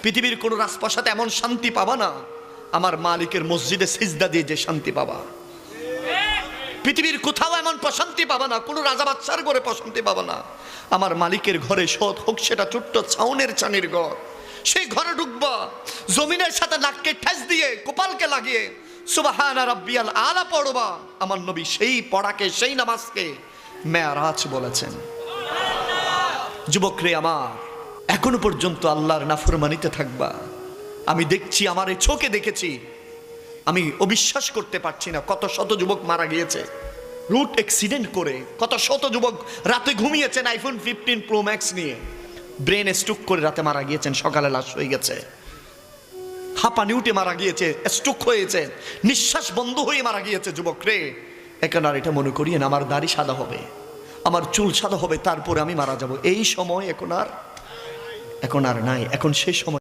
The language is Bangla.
পৃথিবীর কোনো রাজপ্রাসাদে এমন শান্তি পাবা না আমার মালিকের মসজিদে সিজদা দিয়ে যে শান্তি পাবা। পৃথিবীর কোথাও এমন প্রশান্তি পাবা না, কোনো রাজা বাদশার ঘরে প্রশান্তি পাবা না আমার মালিকের ঘরে। সৎ হোক সেটা ছোট্ট ছাউনের চানির ঘর, সেই ঘরে ঢুকবা, জমিনের সাথে নাককে ঠেস দিয়ে কপালকে লাগিয়ে সুবহানা রাব্বিয়াল আলা পড়বা। আমার নবী সেই পড়াকে, সেই নামাজকে মেরাজ বলেছেন। যুবকরে আমার, এখনো পর্যন্ত আল্লাহর নাফরমানিতে থাকবা। আমি দেখছি, আমার এই চোখে দেখেছি, আমি অবিশ্বাস করতে পারছি না। কত শত যুবক মারা গিয়েছে রুট অ্যাক্সিডেন্ট করে, কত শত যুবক রাতে ঘুমিয়েছেন আইফোন 15 প্রো ম্যাক্স নিয়ে, ব্রেন স্ট্রোক করে রাতে মারা গিয়েছেন, সকালে লাশ হয়ে গেছে। হাঁপানি উঠে মারা গিয়েছে, স্ট্রোক হয়েছে, নিঃশ্বাস বন্ধ হয়ে মারা গিয়েছে। যুবক রে, এখন আর এটা মনে করিয়েন আমার দাড়ি সাদা হবে, আমার চুল সাদা হবে, তারপরে আমি মারা যাব। এই সময় এখন আর নাই। এখন সেই সময়